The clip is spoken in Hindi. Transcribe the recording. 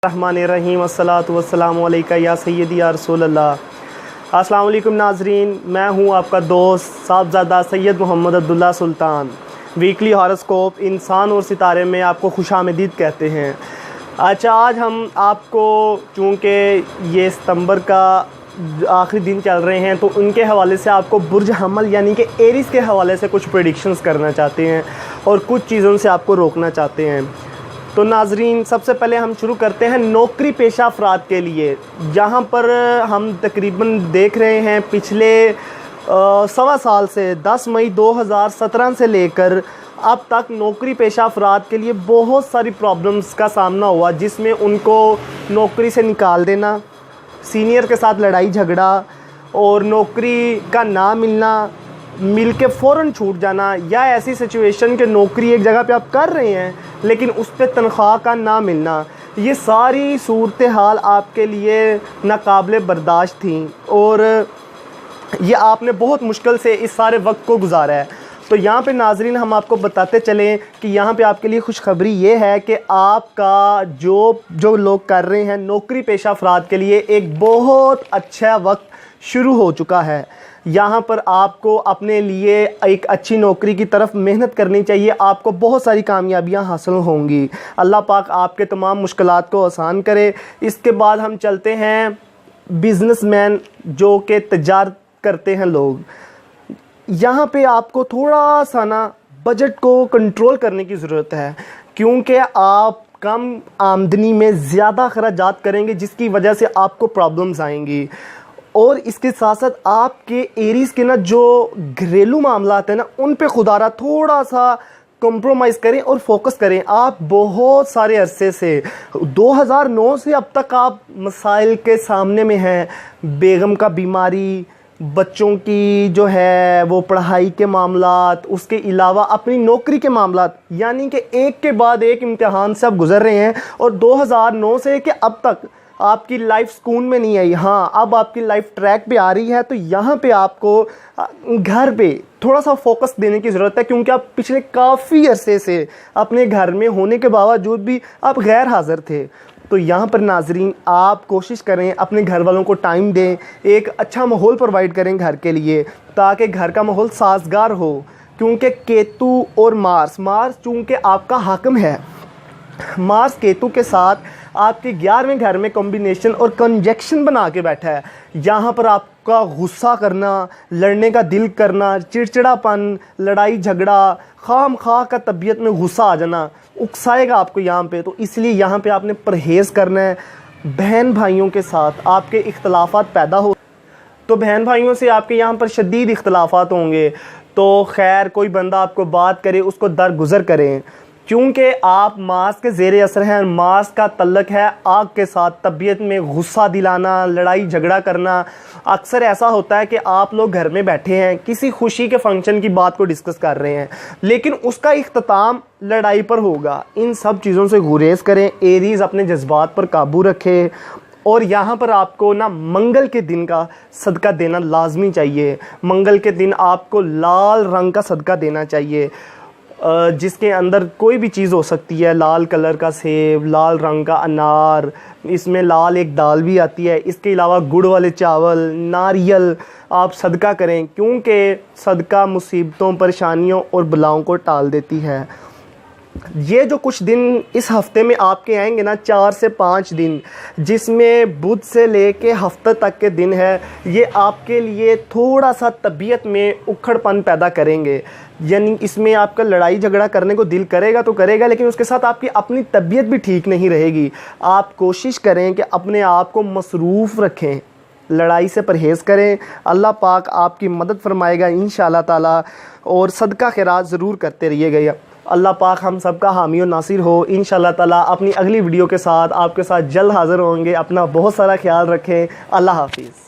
रहमानिर्रहीम अस्सलातु वस्सलामु अलैका या सय्यदी या रसूल अल्लाह। अस्सलामु अलैकुम नाज़रीन, मैं हूँ आपका दोस्त साहबज़ादा सैयद मोहम्मद अब्दुल्ला सुल्तान। वीकली हॉरोस्कोप इंसान और सितारे में आपको खुशामदीद कहते हैं। अच्छा, आज हम आपको, चूँकि ये सितंबर का आखिरी दिन चल रहे हैं, तो उनके हवाले से आपको बुर्ज हमल यानी कि एरीज़ के हवाले से कुछ प्रेडिक्शंस करना चाहते हैं और कुछ चीज़ों से आपको रोकना चाहते हैं। तो नाजरीन, सबसे पहले हम शुरू करते हैं नौकरी पेशा अफराद के लिए, जहाँ पर हम तकरीबन देख रहे हैं पिछले सवा साल से 10 मई 2017 से लेकर अब तक नौकरी पेशा अफराद के लिए बहुत सारी प्रॉब्लम्स का सामना हुआ, जिसमें उनको नौकरी से निकाल देना, सीनियर के साथ लड़ाई झगड़ा और नौकरी का ना मिलना, मिल के फ़ौरन छूट जाना, या ऐसी सिचुएशन कि नौकरी एक जगह पे आप कर रहे हैं लेकिन उस पर तनख्वाह का ना मिलना। ये सारी सूरत हाल आपके लिए नाकाबिले बर्दाश्त थी और ये आपने बहुत मुश्किल से इस सारे वक्त को गुजारा है। तो यहाँ पे नाजरीन, हम आपको बताते चलें कि यहाँ पे आपके लिए खुशखबरी ये है कि आपका जो लोग कर रहे हैं नौकरी पेशा अफराद के लिए एक बहुत अच्छा वक्त शुरू हो चुका है। यहाँ पर आपको अपने लिए एक अच्छी नौकरी की तरफ मेहनत करनी चाहिए, आपको बहुत सारी कामयाबियाँ हासिल होंगी। अल्लाह पाक आपके तमाम मुश्किलात को आसान करे। इसके बाद हम चलते हैं बिज़नेसमैन जो कि तजारत करते हैं लोग। यहाँ पे आपको थोड़ा सा ना बजट को कंट्रोल करने की ज़रूरत है, क्योंकि आप कम आमदनी में ज़्यादा खर्चात करेंगे, जिसकी वजह से आपको प्रॉब्लम्स आएंगी। और इसके साथ साथ आपके एरीज़ के ना जो घरेलू मामलात हैं ना, उन पे खुदारा थोड़ा सा कॉम्प्रोमाइज़ करें और फोकस करें। आप बहुत सारे अरसे से 2009 से अब तक आप मसाइल के सामने में हैं। बेगम का बीमारी, बच्चों की जो है वो पढ़ाई के मामलात, उसके अलावा अपनी नौकरी के मामलात, यानी कि एक के बाद एक इम्तिहान से आप गुज़र रहे हैं। और 2009 से कि अब तक आपकी लाइफ सुकून में नहीं आई। हाँ, अब आपकी लाइफ ट्रैक पे आ रही है। तो यहाँ पे आपको घर पे थोड़ा सा फोकस देने की ज़रूरत है, क्योंकि आप पिछले काफ़ी अरसे से अपने घर में होने के बावजूद भी आप गैर हाज़िर थे। तो यहाँ पर नाजरीन, आप कोशिश करें अपने घर वालों को टाइम दें, एक अच्छा माहौल प्रोवाइड करें घर के लिए, ताकि घर का माहौल साजगार हो। क्योंकि केतु और मार्स चूँकि आपका हाकिम है, मार्स केतु के साथ आपके 11वें घर में कॉम्बिनेशन और कंजक्शन बना के बैठा है। यहाँ पर आपका गुस्सा करना, लड़ने का दिल करना, चिड़चिड़ापन, लड़ाई झगड़ा, खाम खा का तबीयत में गुस्सा आ जाना उकसाएगा आपको यहाँ पे। तो इसलिए यहाँ पे आपने परहेज़ करना है। बहन भाइयों के साथ आपके इख्तलाफात पैदा हो, तो बहन भाइयों से आपके यहाँ पर शदीद इख्तलाफात होंगे। तो खैर, कोई बंदा आपको बात करे उसको दरगुजर करें, क्योंकि आप मार्स के ज़ेरे असर हैं। मार्स का तल्लक है आग के साथ, तबीयत में गुस्सा दिलाना, लड़ाई झगड़ा करना। अक्सर ऐसा होता है कि आप लोग घर में बैठे हैं, किसी खुशी के फंक्शन की बात को डिस्कस कर रहे हैं, लेकिन उसका इख्तिताम लड़ाई पर होगा। इन सब चीज़ों से गुरेज करें। एरीज़ अपने जज्बात पर काबू रखें। और यहाँ पर आपको ना मंगल के दिन का सदका देना लाजमी चाहिए। मंगल के दिन आपको लाल रंग का सदका देना चाहिए, जिसके अंदर कोई भी चीज़ हो सकती है। लाल कलर का सेब, लाल रंग का अनार, इसमें लाल एक दाल भी आती है। इसके अलावा गुड़ वाले चावल, नारियल आप सदका करें, क्योंकि सदका मुसीबतों, परेशानियों और बलाओं को टाल देती है। ये जो कुछ दिन इस हफ़्ते में आपके आएंगे ना, 4 से 5 दिन, जिसमें बुध से लेके हफ्ते तक के दिन है, ये आपके लिए थोड़ा सा तबीयत में उखड़पन पैदा करेंगे। यानी इसमें आपका लड़ाई झगड़ा करने को दिल करेगा तो करेगा, लेकिन उसके साथ आपकी अपनी तबीयत भी ठीक नहीं रहेगी। आप कोशिश करें कि अपने आप को मसरूफ़ रखें, लड़ाई से परहेज़ करें। अल्लाह पाक आपकी मदद फरमाएगा इंशाअल्लाह ताला। और सदका खैरात ज़रूर करते रहिएगा। अल्लाह पाक हम सबका हामी और नासिर हो। इंशाअल्लाह ताला अपनी अगली वीडियो के साथ आपके साथ जल्द हाज़िर होंगे। अपना बहुत सारा ख्याल रखें। अल्लाह हाफिज़।